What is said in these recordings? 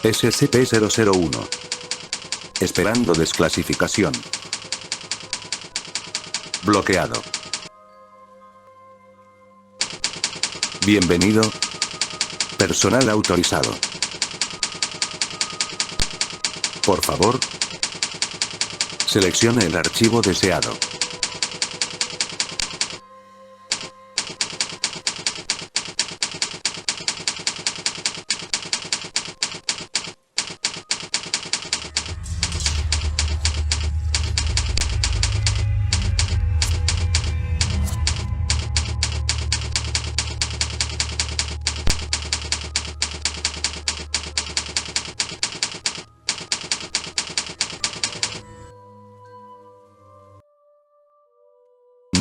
SCP-001. Esperando desclasificación. Bloqueado. Bienvenido. Personal autorizado. Por favor, seleccione el archivo deseado.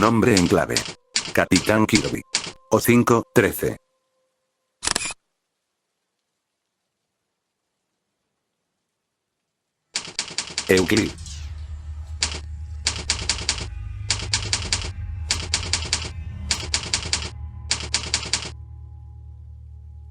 Nombre en clave. Capitán Kirby. O5-13. Euclid.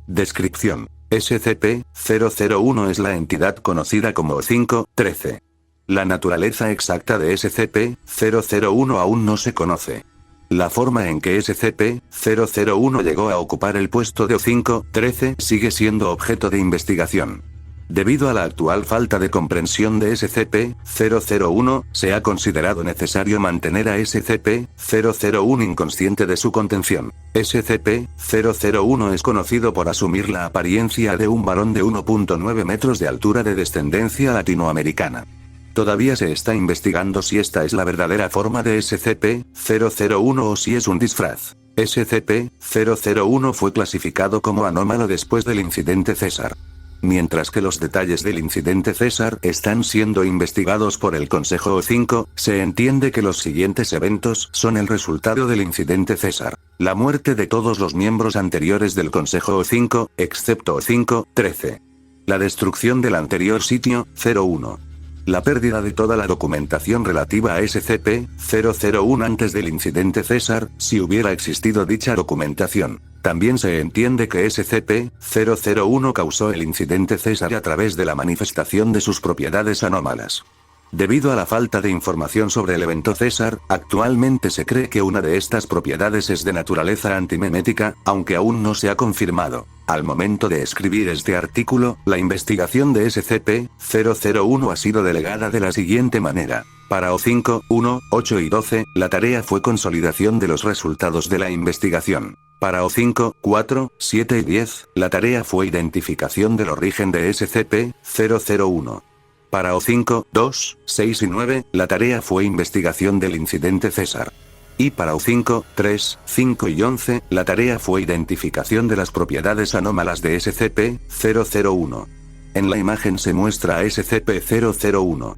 Descripción. SCP-001 es la entidad conocida como O5-13. La naturaleza exacta de SCP-001 aún no se conoce. La forma en que SCP-001 llegó a ocupar el puesto de O5-13 sigue siendo objeto de investigación. Debido a la actual falta de comprensión de SCP-001, se ha considerado necesario mantener a SCP-001 inconsciente de su contención. SCP-001 es conocido por asumir la apariencia de un varón de 1.9 metros de altura de descendencia latinoamericana. Todavía se está investigando si esta es la verdadera forma de SCP-001 o si es un disfraz. SCP-001 fue clasificado como anómalo después del incidente César. Mientras que los detalles del incidente César están siendo investigados por el Consejo O5, se entiende que los siguientes eventos son el resultado del incidente César. La muerte de todos los miembros anteriores del Consejo O5, excepto O5-13. La destrucción del anterior sitio, 01. La pérdida de toda la documentación relativa a SCP-001 antes del incidente César, si hubiera existido dicha documentación. También se entiende que SCP-001 causó el incidente César a través de la manifestación de sus propiedades anómalas. Debido a la falta de información sobre el evento César, actualmente se cree que una de estas propiedades es de naturaleza antimemética, aunque aún no se ha confirmado. Al momento de escribir este artículo, la investigación de SCP-001 ha sido delegada de la siguiente manera. Para O5, 1, 8 y 12, la tarea fue consolidación de los resultados de la investigación. Para O5, 4, 7 y 10, la tarea fue identificación del origen de SCP-001. Para O5, 2, 6 y 9, la tarea fue investigación del incidente César. Y para O5, 3, 5 y 11, la tarea fue identificación de las propiedades anómalas de SCP-001. En la imagen se muestra a SCP-001.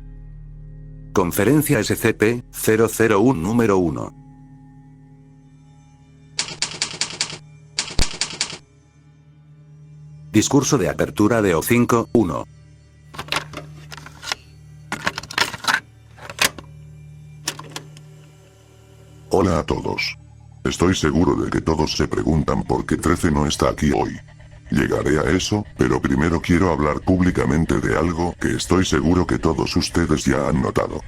Conferencia SCP-001 número 1. Discurso de apertura de O5, 1. Hola a todos. Estoy seguro de que todos se preguntan por qué 13 no está aquí hoy. Llegaré a eso, pero primero quiero hablar públicamente de algo que estoy seguro que todos ustedes ya han notado.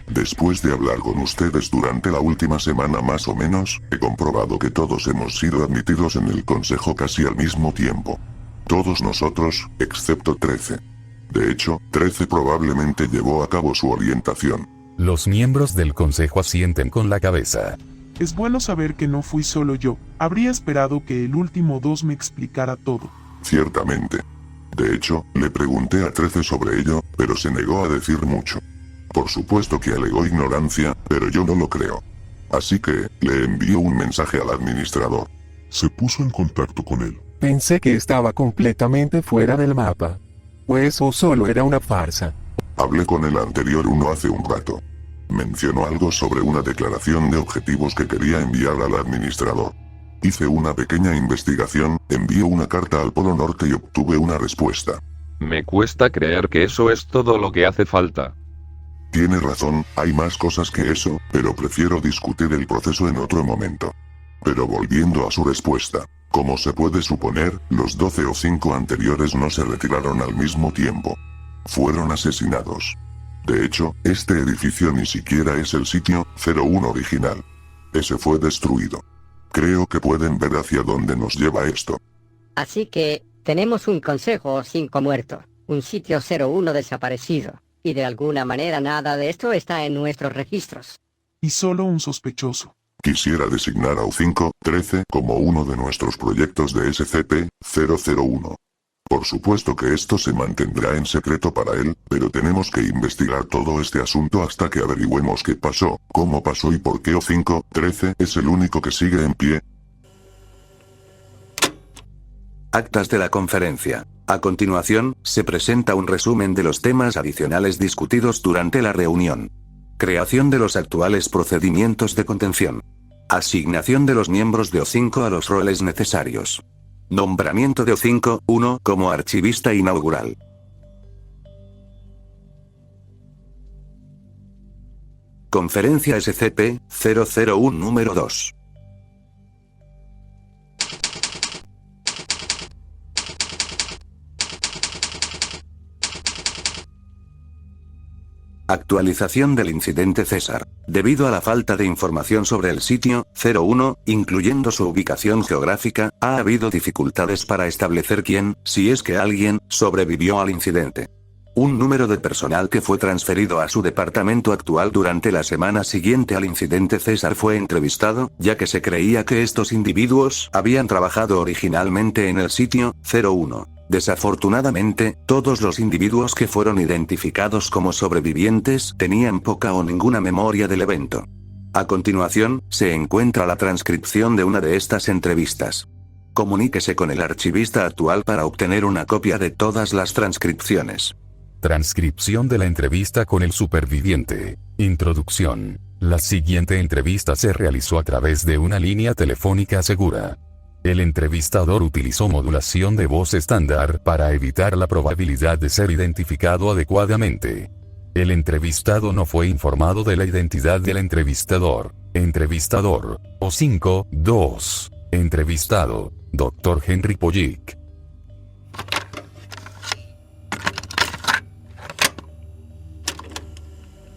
Después de hablar con ustedes durante la última semana más o menos, he comprobado que todos hemos sido admitidos en el consejo casi al mismo tiempo. Todos nosotros, excepto 13. De hecho, 13 probablemente llevó a cabo su orientación. Los miembros del consejo asienten con la cabeza. Es bueno saber que no fui solo yo. Habría esperado que el último 2 me explicara todo. Ciertamente. De hecho, le pregunté a 13 sobre ello, pero se negó a decir mucho. Por supuesto que alegó ignorancia, pero yo no lo creo. Así que, le envió un mensaje al administrador. Se puso en contacto con él. Pensé que estaba completamente fuera del mapa. ¿O eso solo era una farsa? Hablé con el anterior uno hace un rato. Mencionó algo sobre una declaración de objetivos que quería enviar al administrador. Hice una pequeña investigación, envié una carta al Polo Norte y obtuve una respuesta. Me cuesta creer que eso es todo lo que hace falta. Tiene razón, hay más cosas que eso, pero prefiero discutir el proceso en otro momento. Pero volviendo a su respuesta. Como se puede suponer, los 12 o 5 anteriores no se retiraron al mismo tiempo. Fueron asesinados. De hecho, este edificio ni siquiera es el sitio 01 original. Ese fue destruido. Creo que pueden ver hacia dónde nos lleva esto. Así que, tenemos un consejo 5 muerto, un sitio 01 desaparecido, y de alguna manera nada de esto está en nuestros registros. Y solo un sospechoso. Quisiera designar a U5-13 como uno de nuestros proyectos de SCP-001. Por supuesto que esto se mantendrá en secreto para él, pero tenemos que investigar todo este asunto hasta que averigüemos qué pasó, cómo pasó y por qué U5-13 es el único que sigue en pie. Actas de la conferencia. A continuación, se presenta un resumen de los temas adicionales discutidos durante la reunión. Creación de los actuales procedimientos de contención. Asignación de los miembros de O5 a los roles necesarios. Nombramiento de O5-1 como archivista inaugural. Conferencia SCP-001 número 2. Actualización del incidente César. Debido a la falta de información sobre el sitio 01, incluyendo su ubicación geográfica, ha habido dificultades para establecer quién, si es que alguien, sobrevivió al incidente. Un número de personal que fue transferido a su departamento actual durante la semana siguiente al incidente César fue entrevistado, ya que se creía que estos individuos habían trabajado originalmente en el sitio 01. Desafortunadamente, todos los individuos que fueron identificados como sobrevivientes tenían poca o ninguna memoria del evento. A continuación, se encuentra la transcripción de una de estas entrevistas. Comuníquese con el archivista actual para obtener una copia de todas las transcripciones. Transcripción de la entrevista con el superviviente. Introducción. La siguiente entrevista se realizó a través de una línea telefónica segura. El entrevistador utilizó modulación de voz estándar para evitar la probabilidad de ser identificado adecuadamente. El entrevistado no fue informado de la identidad del entrevistador. Entrevistador. O5-2. Entrevistado. Dr. Henry Pollick.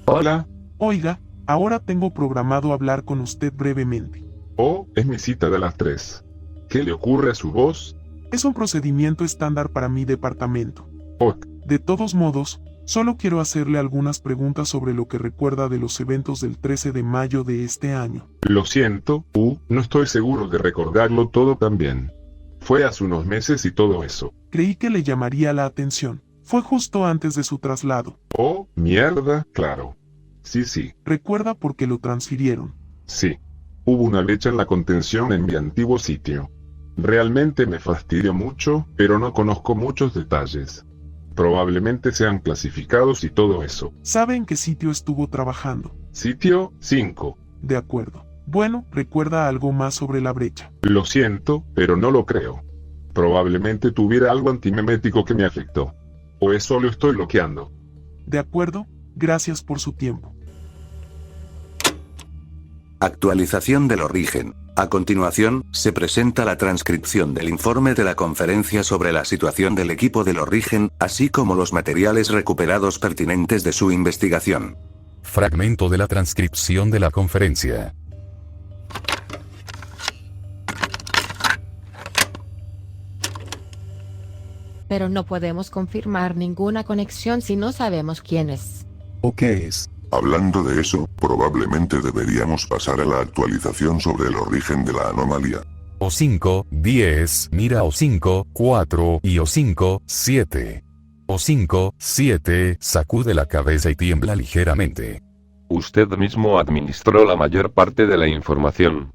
Hola. Oiga, ahora tengo programado hablar con usted brevemente. Oh, es mi cita de las 3. ¿Qué le ocurre a su voz? Es un procedimiento estándar para mi departamento. Ok. De todos modos, solo quiero hacerle algunas preguntas sobre lo que recuerda de los eventos del 13 de mayo de este año. Lo siento, no estoy seguro de recordarlo todo también. Fue hace unos meses y todo eso. Creí que le llamaría la atención. Fue justo antes de su traslado. Oh, mierda, claro. Sí. ¿Recuerda por qué lo transfirieron? Sí. Hubo una brecha en la contención en mi antiguo sitio. Realmente me fastidió mucho, pero no conozco muchos detalles. Probablemente sean clasificados y todo eso. ¿Sabe en qué sitio estuvo trabajando? Sitio 5. De acuerdo. Bueno, ¿recuerda algo más sobre la brecha? Lo siento, pero no lo creo. Probablemente tuviera algo antimemético que me afectó. O eso lo estoy bloqueando. De acuerdo, gracias por su tiempo. Actualización del origen. A continuación, se presenta la transcripción del informe de la conferencia sobre la situación del equipo del origen, así como los materiales recuperados pertinentes de su investigación. Fragmento de la transcripción de la conferencia. Pero no podemos confirmar ninguna conexión si no sabemos quién es. ¿O qué es? Hablando de eso, probablemente deberíamos pasar a la actualización sobre el origen de la anomalía. O5-10 mira O5-4 y O5-7. O5-7 sacude la cabeza y tiembla ligeramente. Usted mismo administró la mayor parte de la información.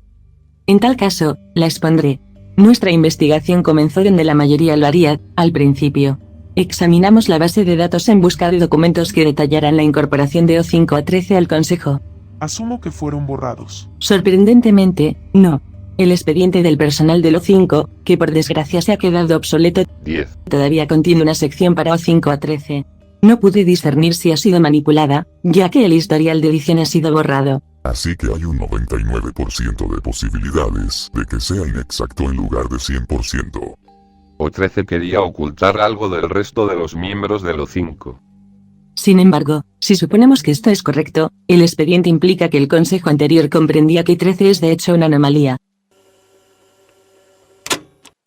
En tal caso, la expondré. Nuestra investigación comenzó donde la mayoría lo haría, al principio. Examinamos la base de datos en busca de documentos que detallaran la incorporación de O5-13 al Consejo. Asumo que fueron borrados. Sorprendentemente, no. El expediente del personal del O5, que por desgracia se ha quedado obsoleto, 10. todavía contiene una sección para O5-13. No pude discernir si ha sido manipulada, ya que el historial de edición ha sido borrado. Así que hay un 99% de posibilidades de que sea inexacto en lugar de 100%. O13 quería ocultar algo del resto de los miembros del O5. Sin embargo, si suponemos que esto es correcto, el expediente implica que el consejo anterior comprendía que 13 es de hecho una anomalía.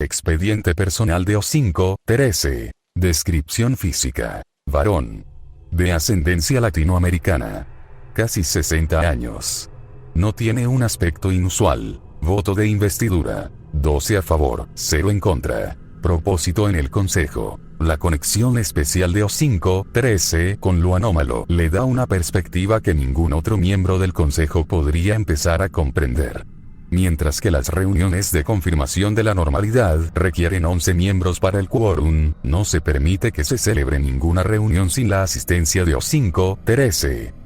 Expediente personal de O5, 13. Descripción física. Varón. De ascendencia latinoamericana. Casi 60 años. No tiene un aspecto inusual. Voto de investidura. 12 a favor, 0 en contra. Propósito en el consejo. La conexión especial de O5, 13 con lo anómalo le da una perspectiva que ningún otro miembro del consejo podría empezar a comprender. Mientras que las reuniones de confirmación de la normalidad requieren 11 miembros para el quórum, no se permite que se celebre ninguna reunión sin la asistencia de O5, 13.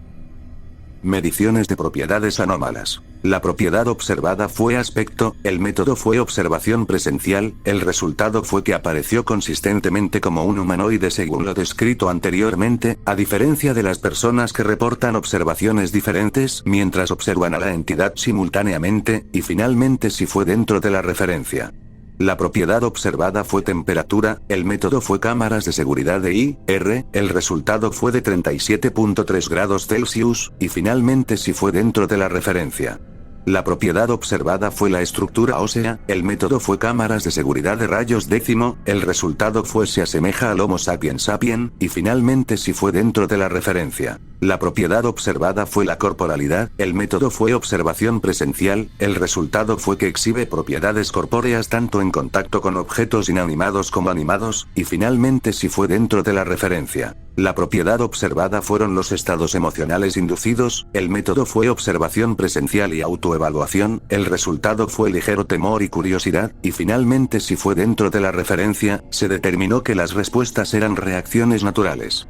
Mediciones de propiedades anómalas. La propiedad observada fue aspecto, el método fue observación presencial, el resultado fue que apareció consistentemente como un humanoide según lo descrito anteriormente, a diferencia de las personas que reportan observaciones diferentes mientras observan a la entidad simultáneamente, y finalmente si fue dentro de la referencia. La propiedad observada fue temperatura, el método fue cámaras de seguridad de IR, el resultado fue de 37.3 grados Celsius, y finalmente si fue dentro de la referencia. La propiedad observada fue la estructura ósea, el método fue cámaras de seguridad de rayos décimo, el resultado fue se asemeja al Homo sapiens sapien, y finalmente si fue dentro de la referencia. La propiedad observada fue la corporalidad, el método fue observación presencial, el resultado fue que exhibe propiedades corpóreas tanto en contacto con objetos inanimados como animados, y finalmente si fue dentro de la referencia. La propiedad observada fueron los estados emocionales inducidos, el método fue observación presencial y autoevaluación, el resultado fue ligero temor y curiosidad, y finalmente si fue dentro de la referencia, se determinó que las respuestas eran reacciones naturales.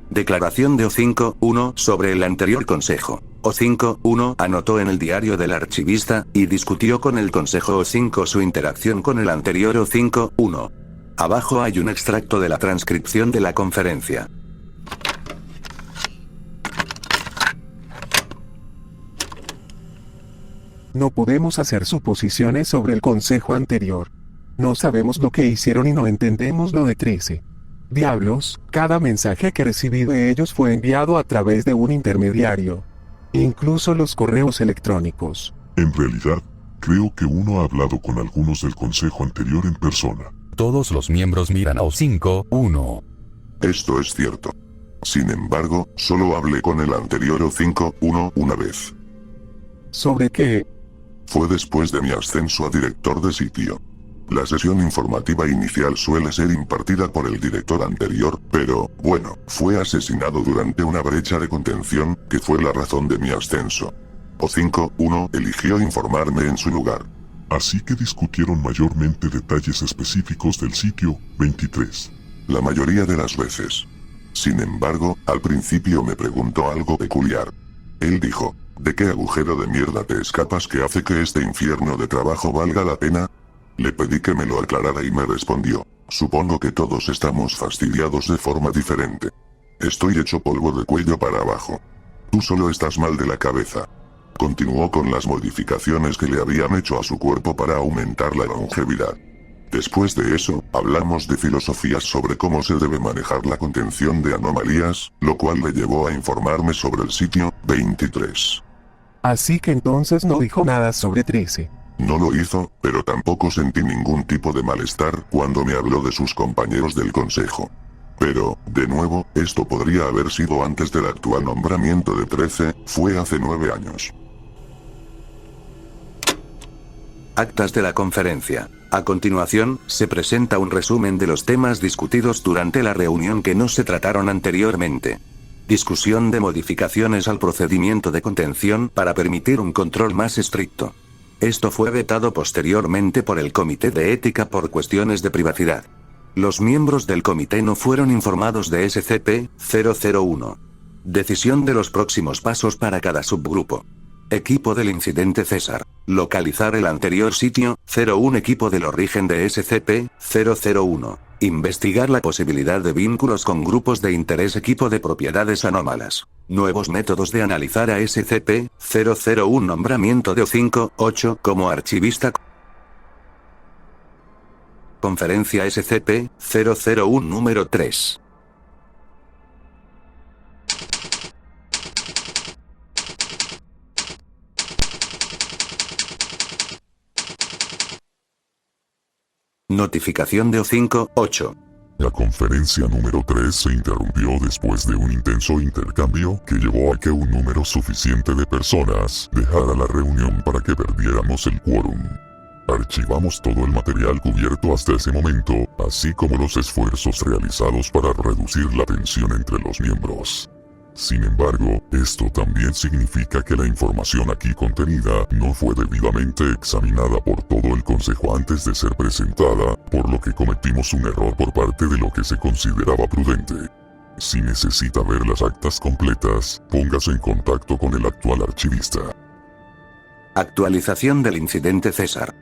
Declaración de O5.1 sobre el anterior consejo. O5.1 anotó en el diario del archivista, y discutió con el consejo O5 su interacción con el anterior O5.1. Abajo hay un extracto de la transcripción de la conferencia. No podemos hacer suposiciones sobre el consejo anterior. No sabemos lo que hicieron y no entendemos lo de 13. Diablos, cada mensaje que recibí de ellos fue enviado a través de un intermediario. Incluso los correos electrónicos. En realidad, creo que uno ha hablado con algunos del consejo anterior en persona. Todos los miembros miran a O5.1. Esto es cierto. Sin embargo, solo hablé con el anterior O5.1 una vez. ¿Sobre qué? Fue después de mi ascenso a director de sitio. La sesión informativa inicial suele ser impartida por el director anterior, pero, bueno, fue asesinado durante una brecha de contención, que fue la razón de mi ascenso. O5.1 eligió informarme en su lugar. Así que discutieron mayormente detalles específicos del sitio 23. La mayoría de las veces. Sin embargo, al principio me preguntó algo peculiar. Él dijo, ¿de qué agujero de mierda te escapas que hace que este infierno de trabajo valga la pena? Le pedí que me lo aclarara y me respondió, supongo que todos estamos fastidiados de forma diferente. Estoy hecho polvo de cuello para abajo. Tú solo estás mal de la cabeza. Continuó con las modificaciones que le habían hecho a su cuerpo para aumentar la longevidad. Después de eso, hablamos de filosofías sobre cómo se debe manejar la contención de anomalías, lo cual le llevó a informarme sobre el sitio 23. Así que entonces no dijo nada sobre 13. No lo hizo, pero tampoco sentí ningún tipo de malestar cuando me habló de sus compañeros del consejo. Pero, de nuevo, esto podría haber sido antes del actual nombramiento de 13, fue hace 9 años. Actas de la conferencia. A continuación, se presenta un resumen de los temas discutidos durante la reunión que no se trataron anteriormente. Discusión de modificaciones al procedimiento de contención para permitir un control más estricto. Esto fue vetado posteriormente por el Comité de Ética por cuestiones de privacidad. Los miembros del comité no fueron informados de SCP-001. Decisión de los próximos pasos para cada subgrupo. Equipo del incidente César. Localizar el anterior sitio, 01 equipo del origen de SCP-001. Investigar la posibilidad de vínculos con grupos de interés equipo de propiedades anómalas. Nuevos métodos de analizar a SCP-001 nombramiento de O5-8 como archivista. Conferencia SCP-001 número 3. Notificación de O5-8. La conferencia número 3 se interrumpió después de un intenso intercambio que llevó a que un número suficiente de personas dejara la reunión para que perdiéramos el quórum. Archivamos todo el material cubierto hasta ese momento, así como los esfuerzos realizados para reducir la tensión entre los miembros. Sin embargo, esto también significa que la información aquí contenida no fue debidamente examinada por todo el consejo antes de ser presentada, por lo que cometimos un error por parte de lo que se consideraba prudente. Si necesita ver las actas completas, póngase en contacto con el actual archivista. Actualización del incidente César.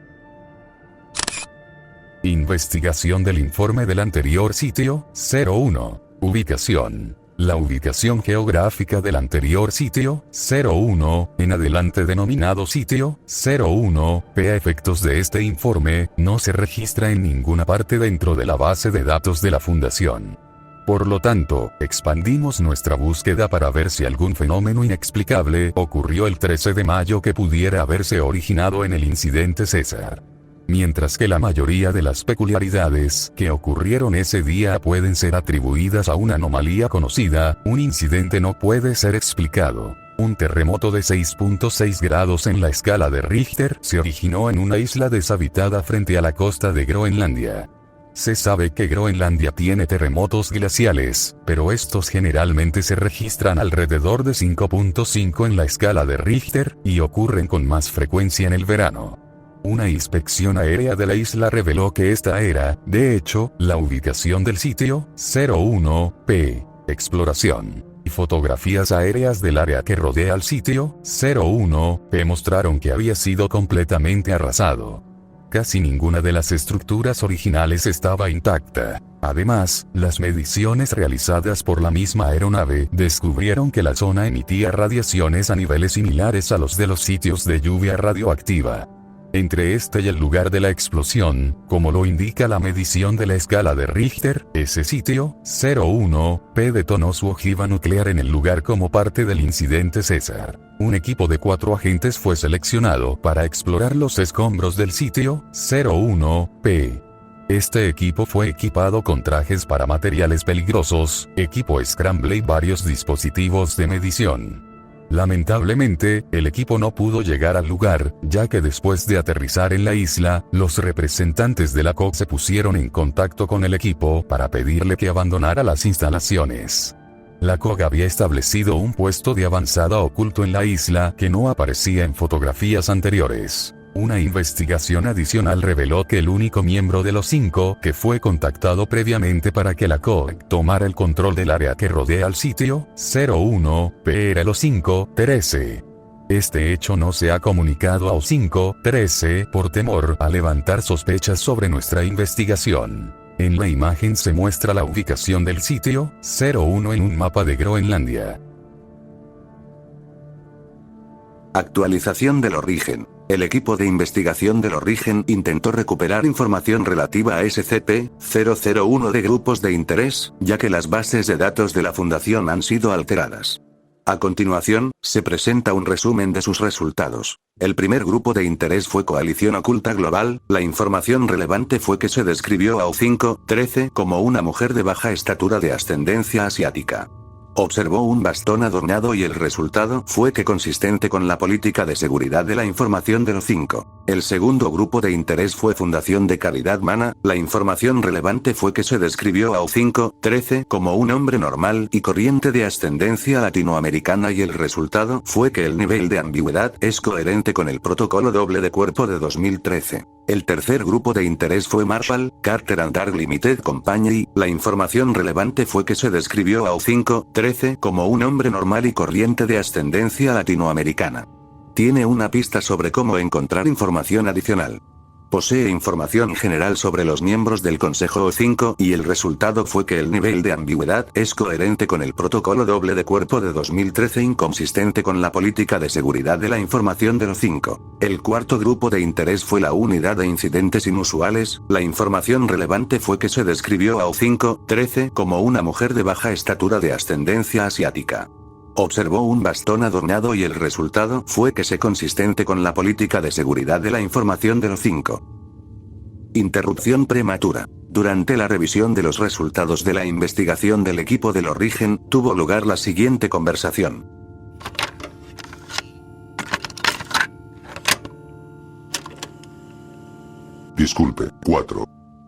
Investigación del informe del anterior sitio, 01. Ubicación. La ubicación geográfica del anterior sitio, 01, en adelante denominado sitio, 01, P. A efectos de este informe, no se registra en ninguna parte dentro de la base de datos de la Fundación. Por lo tanto, expandimos nuestra búsqueda para ver si algún fenómeno inexplicable ocurrió el 13 de mayo que pudiera haberse originado en el incidente César. Mientras que la mayoría de las peculiaridades que ocurrieron ese día pueden ser atribuidas a una anomalía conocida, un incidente no puede ser explicado. Un terremoto de 6.6 grados en la escala de Richter se originó en una isla deshabitada frente a la costa de Groenlandia. Se sabe que Groenlandia tiene terremotos glaciales, pero estos generalmente se registran alrededor de 5.5 en la escala de Richter, y ocurren con más frecuencia en el verano. Una inspección aérea de la isla reveló que esta era, de hecho, la ubicación del sitio, 01P. Exploración y fotografías aéreas del área que rodea al sitio, 01P mostraron que había sido completamente arrasado. Casi ninguna de las estructuras originales estaba intacta. Además, las mediciones realizadas por la misma aeronave descubrieron que la zona emitía radiaciones a niveles similares a los de los sitios de lluvia radioactiva. Entre este y el lugar de la explosión, como lo indica la medición de la escala de Richter, ese sitio, 01P detonó su ojiva nuclear en el lugar como parte del incidente César. Un equipo de 4 agentes fue seleccionado para explorar los escombros del sitio, 01P. Este equipo fue equipado con trajes para materiales peligrosos, equipo Scramble y varios dispositivos de medición. Lamentablemente, el equipo no pudo llegar al lugar, ya que después de aterrizar en la isla, los representantes de la COG se pusieron en contacto con el equipo para pedirle que abandonara las instalaciones. La COG había establecido un puesto de avanzada oculto en la isla que no aparecía en fotografías anteriores. Una investigación adicional reveló que el único miembro de los 5 que fue contactado previamente para que la COG tomara el control del área que rodea al sitio, 01P era el O5-13. Este hecho no se ha comunicado a O5-13 por temor a levantar sospechas sobre nuestra investigación. En la imagen se muestra la ubicación del sitio, 01 en un mapa de Groenlandia. Actualización del origen. El equipo de investigación del origen intentó recuperar información relativa a SCP-001 de grupos de interés, ya que las bases de datos de la Fundación han sido alteradas. A continuación, se presenta un resumen de sus resultados. El primer grupo de interés fue Coalición Oculta Global. La información relevante fue que se describió a O5-13 como una mujer de baja estatura de ascendencia asiática. Observó un bastón adornado y el resultado fue que consistente con la política de seguridad de la información de los 5. El segundo grupo de interés fue Fundación de Caridad Mana. La información relevante fue que se describió a O5-13 como un hombre normal y corriente de ascendencia latinoamericana y el resultado fue que el nivel de ambigüedad es coherente con el protocolo doble de cuerpo de 2013. El tercer grupo de interés fue Marshall, Carter and Dark Limited Company. La información relevante fue que se describió a O5-13 como un hombre normal y corriente de ascendencia latinoamericana. Tiene una pista sobre cómo encontrar información adicional. Posee información general sobre los miembros del Consejo O5 y el resultado fue que el nivel de ambigüedad es coherente con el protocolo doble de cuerpo de 2013 inconsistente con la política de seguridad de la información del O5. El cuarto grupo de interés fue la unidad de incidentes inusuales. La información relevante fue que se describió a O5-13 como una mujer de baja estatura de ascendencia asiática. Observó un bastón adornado y el resultado fue que se consistente con la política de seguridad de la información del O5. Interrupción prematura. Durante la revisión de los resultados de la investigación del equipo del origen, tuvo lugar la siguiente conversación. Disculpe, 4.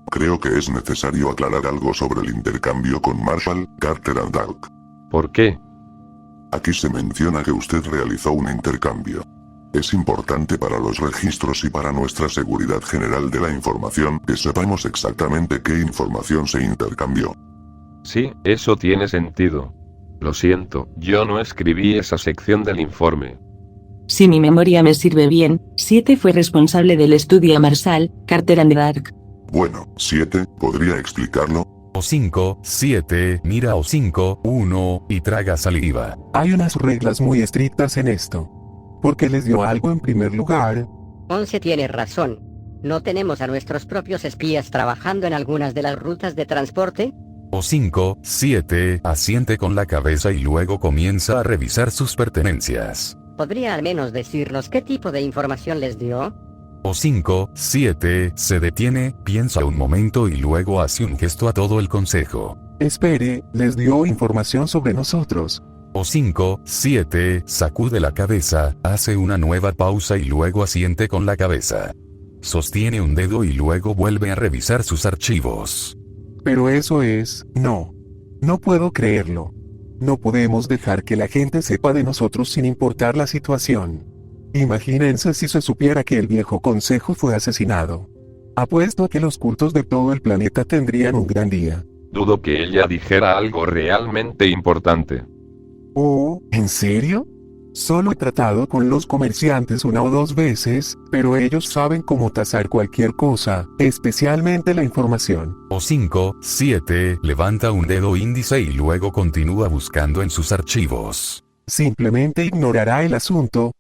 Creo que es necesario aclarar algo sobre el intercambio con Marshall, Carter and Dark. ¿Por qué? Aquí se menciona que usted realizó un intercambio. Es importante para los registros y para nuestra seguridad general de la información que sepamos exactamente qué información se intercambió. Sí, eso tiene sentido. Lo siento, yo no escribí esa sección del informe. Si mi memoria me sirve bien, 7 fue responsable del estudio a Marshall, Carter and Dark. Bueno, 7, ¿podría explicarlo? O5, 7, mira O5, 1, y traga saliva. Hay unas reglas muy estrictas en esto. ¿Por qué les dio algo en primer lugar? 11 tiene razón. ¿No tenemos a nuestros propios espías trabajando en algunas de las rutas de transporte? O5, 7, asiente con la cabeza y luego comienza a revisar sus pertenencias. ¿Podría al menos decirnos qué tipo de información les dio? O5, 7, se detiene, piensa un momento y luego hace un gesto a todo el consejo. Espere, les dio información sobre nosotros. O5, 7, sacude la cabeza, hace una nueva pausa y luego asiente con la cabeza. Sostiene un dedo y luego vuelve a revisar sus archivos. Pero eso es, no. No puedo creerlo. No podemos dejar que la gente sepa de nosotros sin importar la situación. Imagínense si se supiera que el viejo consejo fue asesinado. Apuesto a que los cultos de todo el planeta tendrían un gran día. Dudo que ella dijera algo realmente importante. Oh, ¿en serio? Solo he tratado con los comerciantes 1 o 2 veces, pero ellos saben cómo tasar cualquier cosa, especialmente la información. O5, 7, levanta un dedo índice y luego continúa buscando en sus archivos. Simplemente ignorará el asunto.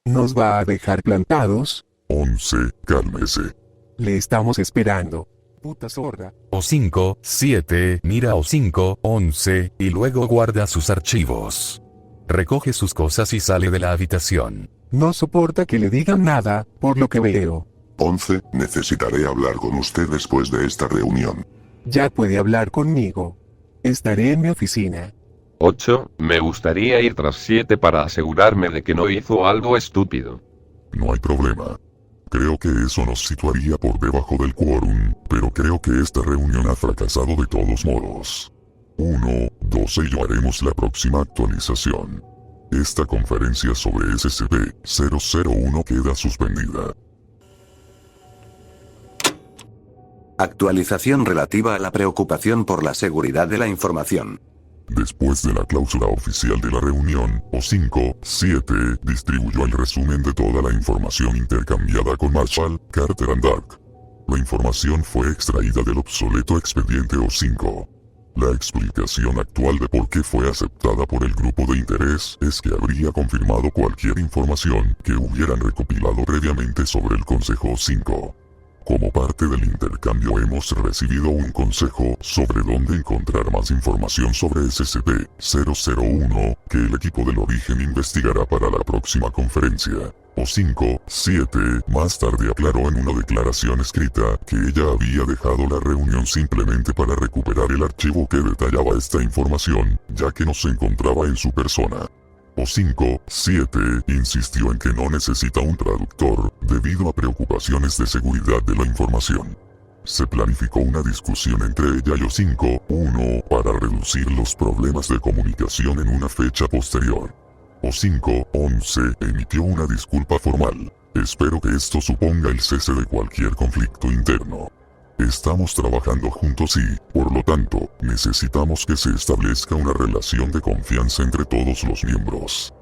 ¿Nos va a dejar plantados? 11, cálmese. Le estamos esperando. Puta sorda. O5, 7, mira O5, 11, y luego guarda sus archivos. Recoge sus cosas y sale de la habitación. No soporta que le digan nada, por lo que veo. 11, necesitaré hablar con usted después de esta reunión. Ya puede hablar conmigo. Estaré en mi oficina. 8, me gustaría ir tras 7 para asegurarme de que no hizo algo estúpido. No hay problema. Creo que eso nos situaría por debajo del quórum, pero creo que esta reunión ha fracasado de todos modos. 1, 12 y yo haremos la próxima actualización. Esta conferencia sobre SCP-001 queda suspendida. Actualización relativa a la preocupación por la seguridad de la información. Después de la cláusula oficial de la reunión, O5, 7, distribuyó el resumen de toda la información intercambiada con Marshall, Carter and Dark. La información fue extraída del obsoleto expediente O5. La explicación actual de por qué fue aceptada por el grupo de interés es que habría confirmado cualquier información que hubieran recopilado previamente sobre el Consejo O5. Como parte del intercambio hemos recibido un consejo sobre dónde encontrar más información sobre SCP-001, que el equipo del origen investigará para la próxima conferencia. O5, 7, más tarde aclaró en una declaración escrita que ella había dejado la reunión simplemente para recuperar el archivo que detallaba esta información, ya que no se encontraba en su persona. O5, 7, insistió en que no necesita un traductor, debido a preocupaciones de seguridad de la información. Se planificó una discusión entre ella y O5, 1, para reducir los problemas de comunicación en una fecha posterior. O5, 11, emitió una disculpa formal. Espero que esto suponga el cese de cualquier conflicto interno. Estamos trabajando juntos y, por lo tanto, necesitamos que se establezca una relación de confianza entre todos los miembros.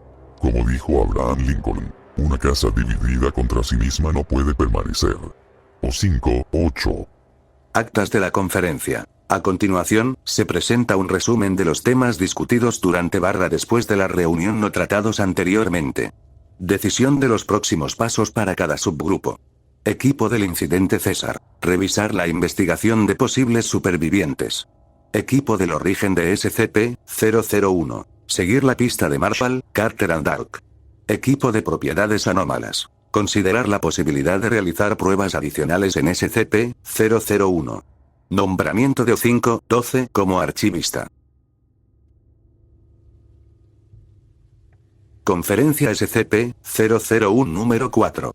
Como dijo Abraham Lincoln, Una casa dividida contra sí misma no puede permanecer. O5, 8. Actas de la conferencia. A continuación, se presenta un resumen de los temas discutidos durante / después de la reunión no tratados anteriormente. Decisión de los próximos pasos para cada subgrupo. Equipo del incidente César. Revisar la investigación de posibles supervivientes. Equipo del origen de SCP-001. Seguir la pista de Marshall, Carter and Dark. Equipo de propiedades anómalas. Considerar la posibilidad de realizar pruebas adicionales en SCP-001. Nombramiento de O5-12 como archivista. Conferencia SCP-001 número 4.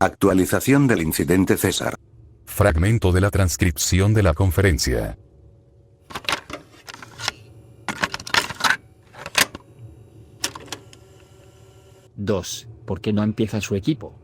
Actualización del incidente César. Fragmento de la transcripción de la conferencia. ¿Por qué no empieza su equipo?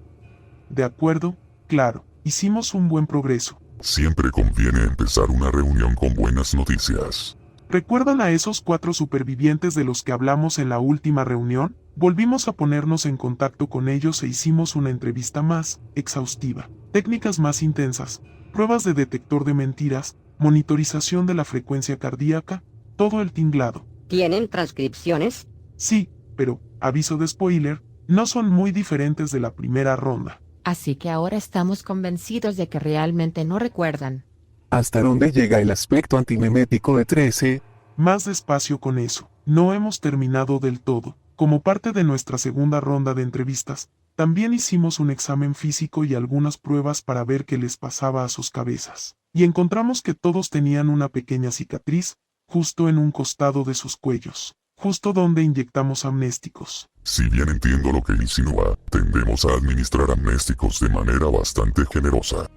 De acuerdo, claro, hicimos un buen progreso. Siempre conviene empezar una reunión con buenas noticias. ¿Recuerdan a esos 4 supervivientes de los que hablamos en la última reunión? Volvimos a ponernos en contacto con ellos e hicimos una entrevista más exhaustiva. Técnicas más intensas, pruebas de detector de mentiras, monitorización de la frecuencia cardíaca, todo el tinglado. ¿Tienen transcripciones? Sí, pero, aviso de spoiler, no son muy diferentes de la primera ronda. Así que ahora estamos convencidos de que realmente no recuerdan. ¿Hasta dónde llega el aspecto antimemético de 13? Más despacio con eso. No hemos terminado del todo. Como parte de nuestra segunda ronda de entrevistas, también hicimos un examen físico y algunas pruebas para ver qué les pasaba a sus cabezas. Y encontramos que todos tenían una pequeña cicatriz, justo en un costado de sus cuellos, justo donde inyectamos amnésticos. Si bien entiendo lo que insinúa, tendemos a administrar amnésticos de manera bastante generosa.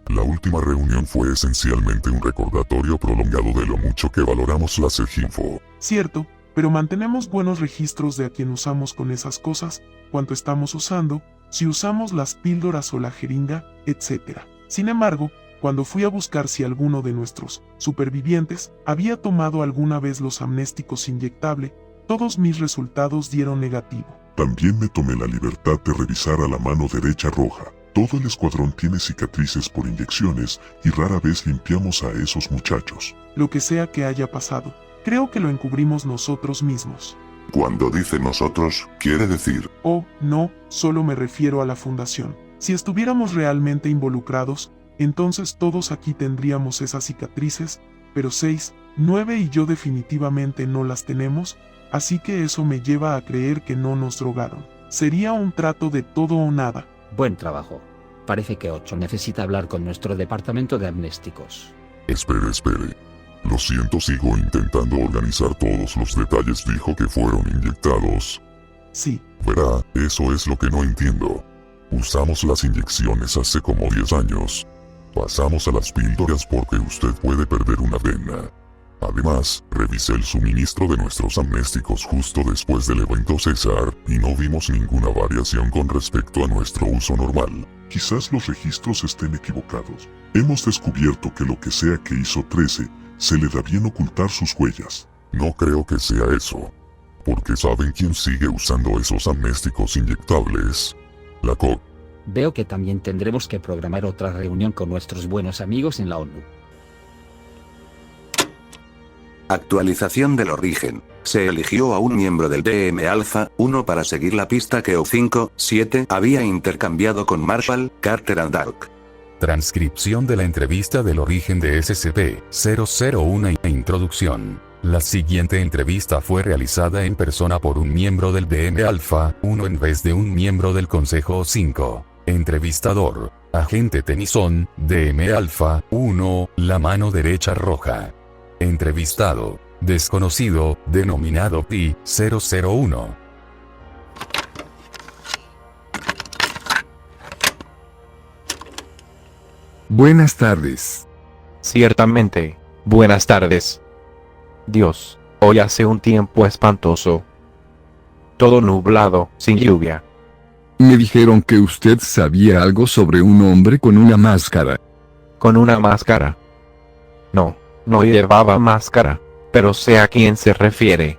La última reunión fue esencialmente un recordatorio prolongado de lo mucho que valoramos la SEGINFO. Cierto, pero mantenemos buenos registros de a quién usamos con esas cosas, cuánto estamos usando, si usamos las píldoras o la jeringa, etc. Sin embargo, cuando fui a buscar si alguno de nuestros supervivientes había tomado alguna vez los amnésticos inyectable, todos mis resultados dieron negativo. También me tomé la libertad de revisar a la mano derecha roja. Todo el escuadrón tiene cicatrices por inyecciones y rara vez limpiamos a esos muchachos. Lo que sea que haya pasado, creo que lo encubrimos nosotros mismos. Cuando dice nosotros, quiere decir... Oh, no, solo me refiero a la fundación. Si estuviéramos realmente involucrados, entonces todos aquí tendríamos esas cicatrices, pero 6, 9 y yo definitivamente no las tenemos, así que eso me lleva a creer que no nos drogaron. Sería un trato de todo o nada. Buen trabajo. Parece que 8 necesita hablar con nuestro departamento de amnésticos. Espere. Lo siento, sigo intentando organizar todos los detalles. Dijo que fueron inyectados. Sí. Verá, eso es lo que no entiendo. Usamos las inyecciones hace como 10 años. Pasamos a las píldoras porque usted puede perder una vena. Además, revisé el suministro de nuestros amnésticos justo después del evento César, y no vimos ninguna variación con respecto a nuestro uso normal. Quizás los registros estén equivocados. Hemos descubierto que lo que sea que hizo 13, se le da bien ocultar sus huellas. No creo que sea eso. Porque ¿saben quién sigue usando esos amnésticos inyectables? La COG. Veo que también tendremos que programar otra reunión con nuestros buenos amigos en la ONU. Actualización del origen. Se eligió a un miembro del DM Alpha 1 para seguir la pista que O5-7 había intercambiado con Marshall, Carter and Dark. Transcripción de la entrevista del origen de SCP-001 e introducción. La siguiente entrevista fue realizada en persona por un miembro del DM Alpha 1 en vez de un miembro del Consejo O5. Entrevistador: Agente Tennyson, DM Alpha 1, la mano derecha roja. Entrevistado: desconocido, denominado Pi-001. Buenas tardes. Ciertamente, buenas tardes. Dios, hoy hace un tiempo espantoso. Todo nublado, sin lluvia. Me dijeron que usted sabía algo sobre un hombre con una máscara. ¿Con una máscara? No, No llevaba máscara, pero sé a quién se refiere.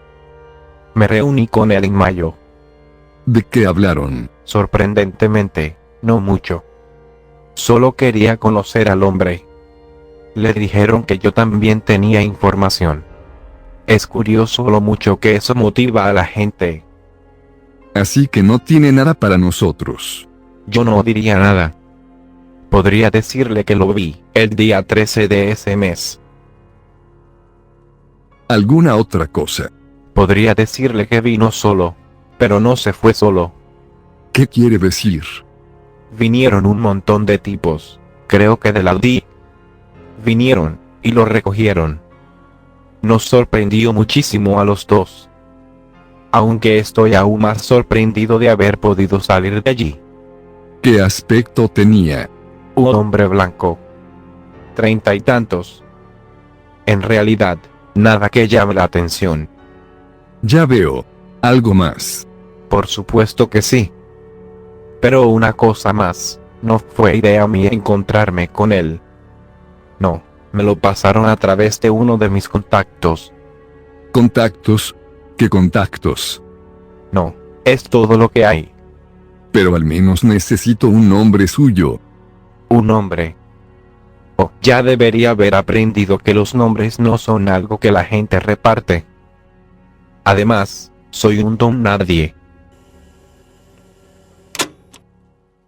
Me reuní con él en mayo. ¿De qué hablaron? Sorprendentemente, no mucho. Solo quería conocer al hombre. Le dijeron que yo también tenía información. Es curioso lo mucho que eso motiva a la gente. Así que no tiene nada para nosotros. Yo no diría nada. Podría decirle que lo vi el día 13 de ese mes. ¿Alguna otra cosa? Podría decirle que vino solo, pero no se fue solo. ¿Qué quiere decir? Vinieron un montón de tipos, creo que de la DI. Vinieron, y lo recogieron. Nos sorprendió muchísimo a los dos. Aunque estoy aún más sorprendido de haber podido salir de allí. ¿Qué aspecto tenía? Un hombre blanco. 30 y tantos. En realidad, nada que llame la atención. Ya veo. ¿Algo más? Por supuesto que sí. Pero una cosa más, no fue idea mía encontrarme con él. No, me lo pasaron a través de uno de mis contactos. ¿Contactos? ¿Qué contactos? No, es todo lo que hay. Pero al menos necesito un nombre suyo. Un nombre. Oh, ya debería haber aprendido que los nombres no son algo que la gente reparte. Además, soy un don nadie.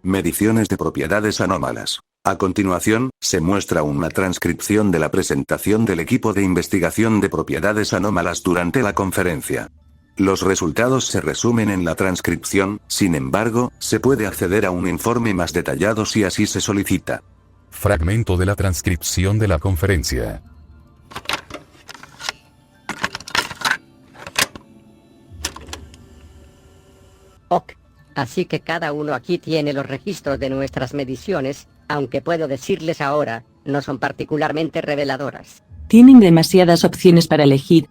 Mediciones de propiedades anómalas. A continuación, se muestra una transcripción de la presentación del equipo de investigación de propiedades anómalas durante la conferencia. Los resultados se resumen en la transcripción, sin embargo, se puede acceder a un informe más detallado si así se solicita. Fragmento de la transcripción de la conferencia. Ok. Así que cada uno aquí tiene los registros de nuestras mediciones, aunque puedo decirles ahora, no son particularmente reveladoras. Tienen demasiadas opciones para elegir.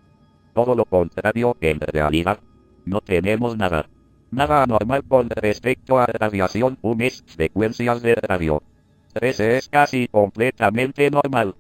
Todo lo contrario, en realidad. No tenemos nada. Nada anormal con respecto a radiación, UMES, frecuencias de radio. 13 es casi completamente normal.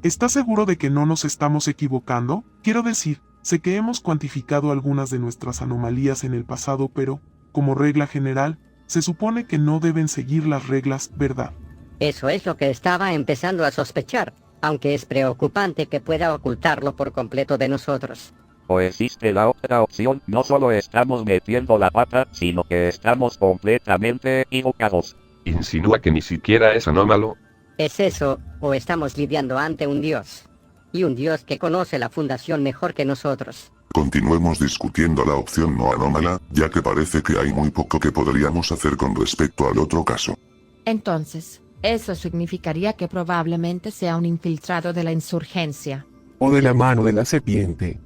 ¿Estás seguro de que no nos estamos equivocando? Quiero decir, sé que hemos cuantificado algunas de nuestras anomalías en el pasado, pero, como regla general, se supone que no deben seguir las reglas, ¿verdad? Eso es lo que estaba empezando a sospechar, aunque es preocupante que pueda ocultarlo por completo de nosotros. O existe la otra opción, no solo estamos metiendo la pata, sino que estamos completamente equivocados. ¿Insinúa que ni siquiera es anómalo? ¿Es eso, o estamos lidiando ante un dios? Y un dios que conoce la fundación mejor que nosotros. Continuemos discutiendo la opción no anómala, ya que parece que hay muy poco que podríamos hacer con respecto al otro caso. Entonces, eso significaría que probablemente sea un infiltrado de la insurgencia. O de la mano de la serpiente.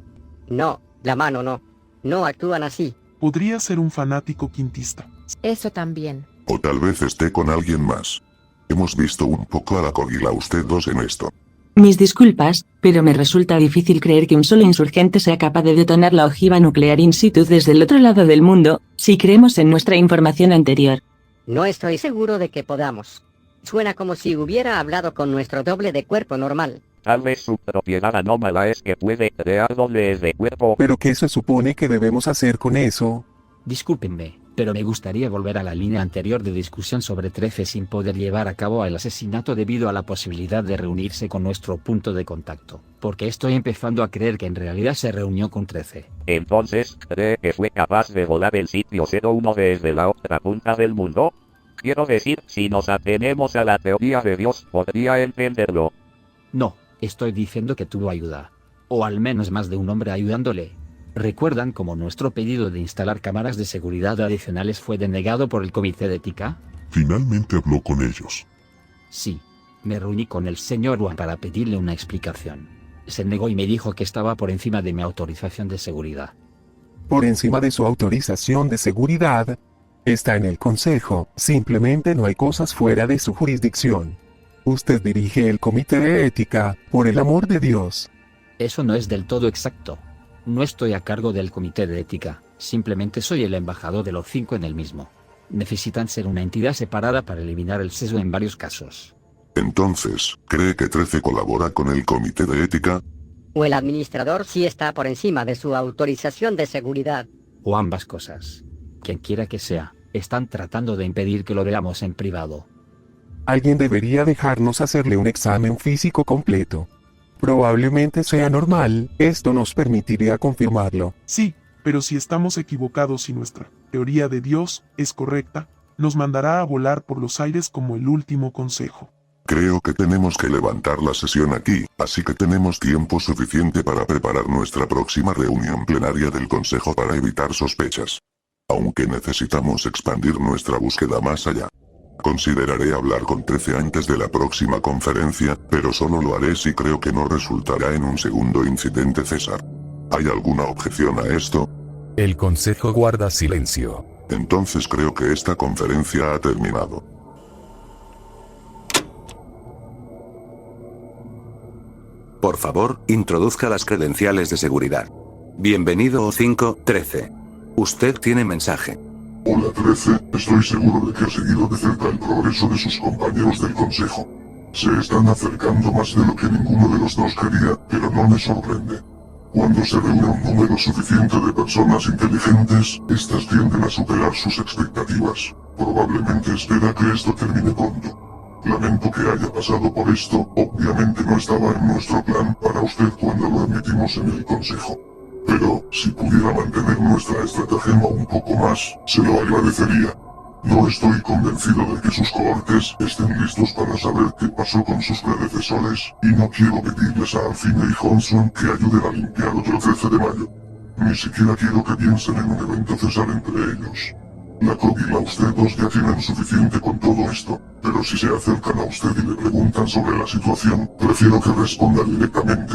No, la mano no. No actúan así. Podría ser un fanático quintista. Eso también. O tal vez esté con alguien más. Hemos visto un poco a la cogila usted dos en esto. Mis disculpas, pero me resulta difícil creer que un solo insurgente sea capaz de detonar la ojiva nuclear in situ desde el otro lado del mundo, si creemos en nuestra información anterior. No estoy seguro de que podamos. Suena como si hubiera hablado con nuestro doble de cuerpo normal. Tal vez su propiedad anómala es que puede crear dobles de cuerpo. ¿Pero qué se supone que debemos hacer con eso? Discúlpenme, pero me gustaría volver a la línea anterior de discusión sobre 13 sin poder llevar a cabo el asesinato debido a la posibilidad de reunirse con nuestro punto de contacto, porque estoy empezando a creer que en realidad se reunió con 13. Entonces, ¿cree que fue capaz de volar el sitio 01 desde la otra punta del mundo? Quiero decir, si nos atenemos a la teoría de Dios, podría entenderlo. No, estoy diciendo que tuvo ayuda. O al menos más de un hombre ayudándole. ¿Recuerdan cómo nuestro pedido de instalar cámaras de seguridad adicionales fue denegado por el Comité de Ética? Finalmente habló con ellos. Sí. Me reuní con el señor Juan para pedirle una explicación. Se negó y me dijo que estaba por encima de mi autorización de seguridad. Por encima de su autorización de seguridad. Está en el consejo, simplemente no hay cosas fuera de su jurisdicción. Usted dirige el comité de ética, por el amor de Dios. Eso no es del todo exacto. No estoy a cargo del comité de ética, simplemente soy el embajador de los 5 en el mismo. Necesitan ser una entidad separada para eliminar el sesgo en varios casos. Entonces, ¿cree que 13 colabora con el comité de ética? O el administrador sí está por encima de su autorización de seguridad. O ambas cosas. Quien quiera que sea, están tratando de impedir que lo veamos en privado. Alguien debería dejarnos hacerle un examen físico completo. Probablemente sea normal, esto nos permitiría confirmarlo. Sí, pero si estamos equivocados y nuestra teoría de Dios es correcta, nos mandará a volar por los aires como el último consejo. Creo que tenemos que levantar la sesión aquí, así que tenemos tiempo suficiente para preparar nuestra próxima reunión plenaria del Consejo para evitar sospechas. Aunque necesitamos expandir nuestra búsqueda más allá. Consideraré hablar con 13 antes de la próxima conferencia, pero solo lo haré si creo que no resultará en un segundo incidente César. ¿Hay alguna objeción a esto? El consejo guarda silencio. Entonces creo que esta conferencia ha terminado. Por favor, introduzca las credenciales de seguridad. Bienvenido O5-13. Usted tiene mensaje. Hola 13, estoy seguro de que ha seguido de cerca el progreso de sus compañeros del Consejo. Se están acercando más de lo que ninguno de los dos quería, pero no me sorprende. Cuando se reúne un número suficiente de personas inteligentes, estas tienden a superar sus expectativas. Probablemente espera que esto termine pronto. Lamento que haya pasado por esto, obviamente no estaba en nuestro plan para usted cuando lo admitimos en el Consejo. Pero, si pudiera mantener nuestra estratagema un poco más, se lo agradecería. No estoy convencido de que sus cohortes estén listos para saber qué pasó con sus predecesores, y no quiero pedirles a Alfine y Johnson que ayuden a limpiar otro 13 de mayo. Ni siquiera quiero que piensen en un evento César entre ellos. La COB y la usted dos ya tienen suficiente con todo esto, pero si se acercan a usted y le preguntan sobre la situación, prefiero que responda directamente.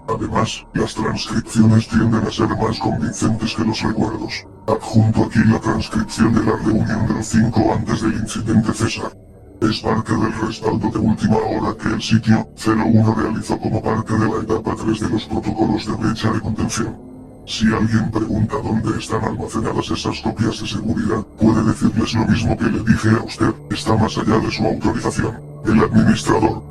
Además, las transcripciones tienden a ser más convincentes que los recuerdos. Adjunto aquí la transcripción de la reunión del 5 antes del incidente César. Es parte del respaldo de última hora que el sitio 01 realizó como parte de la etapa 3 de los protocolos de brecha de contención. Si alguien pregunta dónde están almacenadas esas copias de seguridad, puede decirles lo mismo que le dije a usted, está más allá de su autorización. El administrador.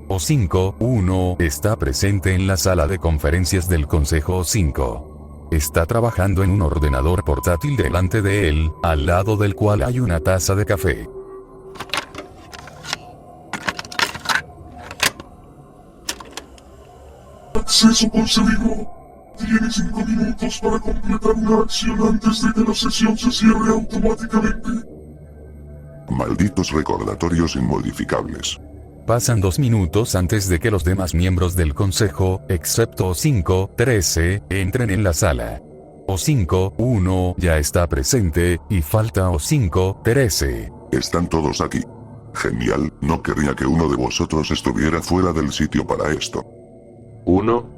O5-1 está presente en la sala de conferencias del Consejo O5. Está trabajando en un ordenador portátil delante de él, al lado del cual hay una taza de café. Acceso concedido. Tiene 5 minutos para completar una acción antes de que la sesión se cierre automáticamente. Malditos recordatorios inmodificables. Pasan 2 minutos antes de que los demás miembros del consejo, excepto O5-13, entren en la sala. O5-1 ya está presente, y falta O5-13. Están todos aquí. Genial, no querría que uno de vosotros estuviera fuera del sitio para esto.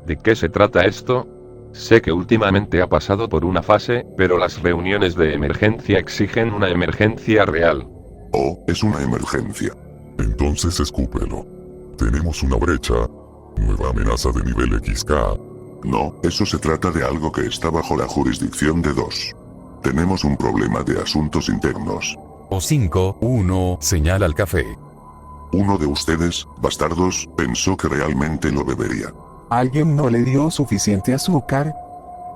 ¿De qué se trata esto? Sé que últimamente ha pasado por una fase, pero las reuniones de emergencia exigen una emergencia real. Es una emergencia. Entonces escúpelo. Tenemos una brecha. Nueva amenaza de nivel XK. No, eso se trata de algo que está bajo la jurisdicción de 2. Tenemos un problema de asuntos internos. O5-1 señala al café. Uno de ustedes, bastardos, pensó que realmente lo bebería. ¿Alguien no le dio suficiente azúcar?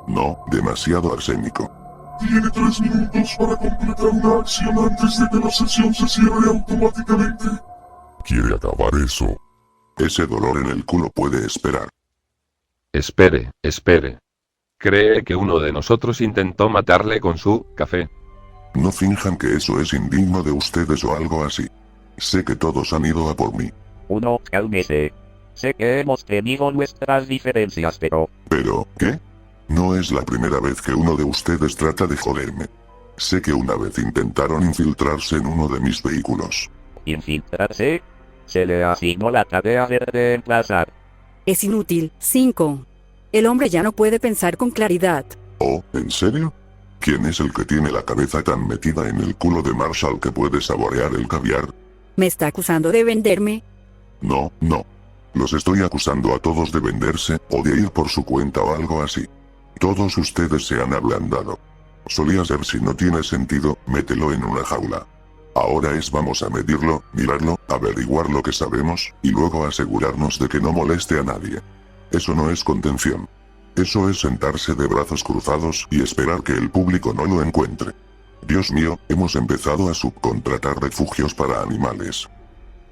No, demasiado arsénico. Tiene 3 minutos para completar una acción antes de que la sesión se cierre automáticamente. ¿Quiere acabar eso? Ese dolor en el culo puede esperar. Espere. ¿Cree que uno de nosotros intentó matarle con su café? No finjan que eso es indigno de ustedes o algo así. Sé que todos han ido a por mí. Cálmese. Sé que hemos tenido nuestras diferencias, pero... ¿Pero qué? No es la primera vez que uno de ustedes trata de joderme. Sé que una vez intentaron infiltrarse en uno de mis vehículos. ¿Infiltrarse? Se le asignó la tarea de reemplazar. Es inútil. 5. El hombre ya no puede pensar con claridad. ¿En serio? ¿Quién es el que tiene la cabeza tan metida en el culo de Marshall que puede saborear el caviar? ¿Me está acusando de venderme? No. Los estoy acusando a todos de venderse, o de ir por su cuenta o algo así. Todos ustedes se han ablandado. Solía ser si no tiene sentido, mételo en una jaula. Ahora vamos a medirlo, mirarlo, averiguar lo que sabemos, y luego asegurarnos de que no moleste a nadie. Eso no es contención. Eso es sentarse de brazos cruzados y esperar que el público no lo encuentre. Dios mío, hemos empezado a subcontratar refugios para animales.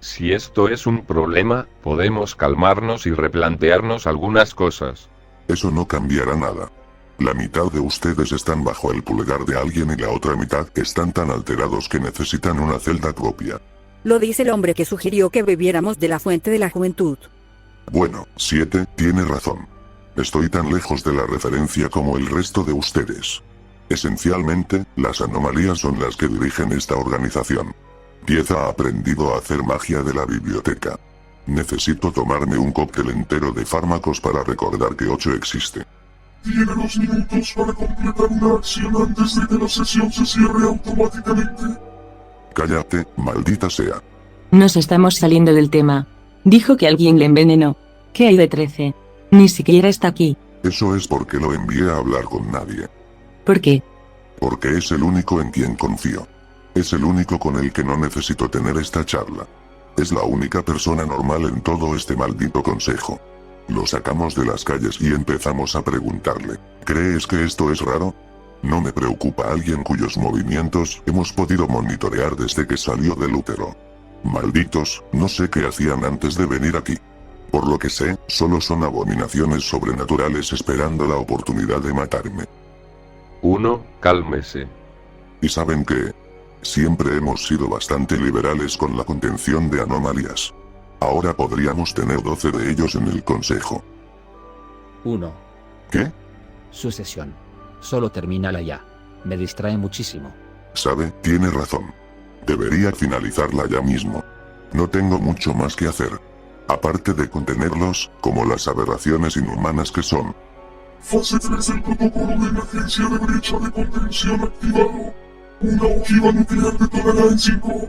Si esto es un problema, podemos calmarnos y replantearnos algunas cosas. Eso no cambiará nada. La mitad de ustedes están bajo el pulgar de alguien y la otra mitad están tan alterados que necesitan una celda propia. Lo dice el hombre que sugirió que bebiéramos de la fuente de la juventud. Bueno, 7, tiene razón. Estoy tan lejos de la referencia como el resto de ustedes. Esencialmente, las anomalías son las que dirigen esta organización. 10 ha aprendido a hacer magia de la biblioteca. Necesito tomarme un cóctel entero de fármacos para recordar que 8 existe. Tiene 2 minutos para completar una acción antes de que la sesión se cierre automáticamente. Cállate, maldita sea. Nos estamos saliendo del tema. Dijo que alguien le envenenó. ¿Qué hay de 13? Ni siquiera está aquí. Eso es porque lo envié a hablar con nadie. ¿Por qué? Porque es el único en quien confío. Es el único con el que no necesito tener esta charla. Es la única persona normal en todo este maldito consejo. Lo sacamos de las calles y empezamos a preguntarle, ¿crees que esto es raro? No me preocupa alguien cuyos movimientos hemos podido monitorear desde que salió del útero. Malditos, no sé qué hacían antes de venir aquí. Por lo que sé, solo son abominaciones sobrenaturales esperando la oportunidad de matarme. 1, cálmese. ¿Y saben qué? Siempre hemos sido bastante liberales con la contención de anomalías. Ahora podríamos tener 12 de ellos en el consejo. 1. ¿Qué? Su sesión. Solo termínala ya. Me distrae muchísimo. Sabe, tiene razón. Debería finalizarla ya mismo. No tengo mucho más que hacer. Aparte de contenerlos, como las aberraciones inhumanas que son. Fase 3 del protocolo de emergencia de brecha de contención activado. Una ojiva nuclear detonará en 5.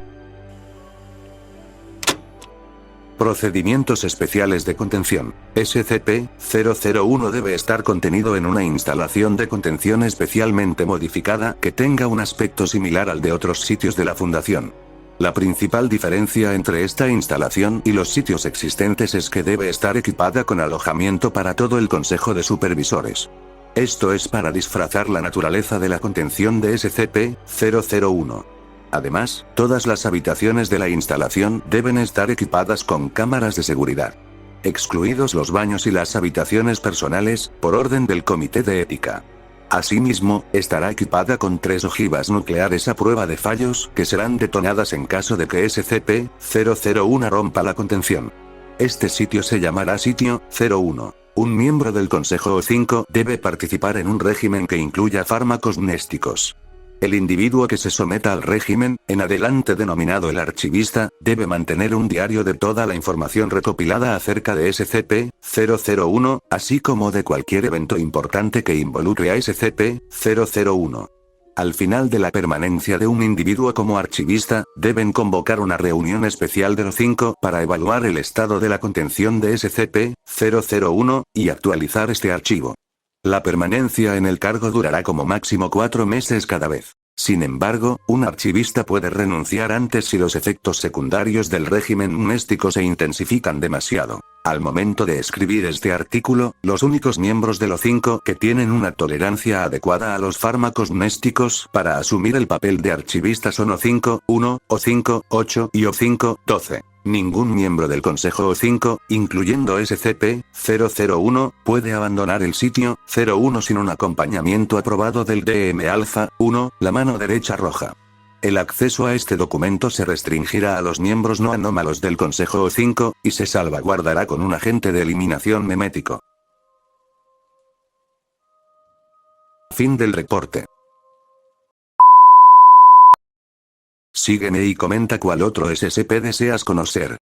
Procedimientos especiales de contención. SCP-001 debe estar contenido en una instalación de contención especialmente modificada que tenga un aspecto similar al de otros sitios de la Fundación. La principal diferencia entre esta instalación y los sitios existentes es que debe estar equipada con alojamiento para todo el Consejo de Supervisores. Esto es para disfrazar la naturaleza de la contención de SCP-001. Además, todas las habitaciones de la instalación deben estar equipadas con cámaras de seguridad. Excluidos los baños y las habitaciones personales, por orden del Comité de Ética. Asimismo, estará equipada con 3 ojivas nucleares a prueba de fallos que serán detonadas en caso de que SCP-001 rompa la contención. Este sitio se llamará Sitio 01. Un miembro del Consejo O5 debe participar en un régimen que incluya fármacos mnésticos. El individuo que se someta al régimen, en adelante denominado el archivista, debe mantener un diario de toda la información recopilada acerca de SCP-001, así como de cualquier evento importante que involucre a SCP-001. Al final de la permanencia de un individuo como archivista, deben convocar una reunión especial del O5 para evaluar el estado de la contención de SCP-001 y actualizar este archivo. La permanencia en el cargo durará como máximo 4 meses cada vez. Sin embargo, un archivista puede renunciar antes si los efectos secundarios del régimen mnéstico se intensifican demasiado. Al momento de escribir este artículo, los únicos miembros del O5 que tienen una tolerancia adecuada a los fármacos mnésticos para asumir el papel de archivista son O5-1, O5-8 y O5-12. Ningún miembro del Consejo O5, incluyendo SCP-001, puede abandonar el sitio 01 sin un acompañamiento aprobado del DM-Alpha-1, la mano derecha roja. El acceso a este documento se restringirá a los miembros no anómalos del Consejo O5, y se salvaguardará con un agente de eliminación memético. Fin del reporte. Sígueme y comenta cuál otro SCP deseas conocer.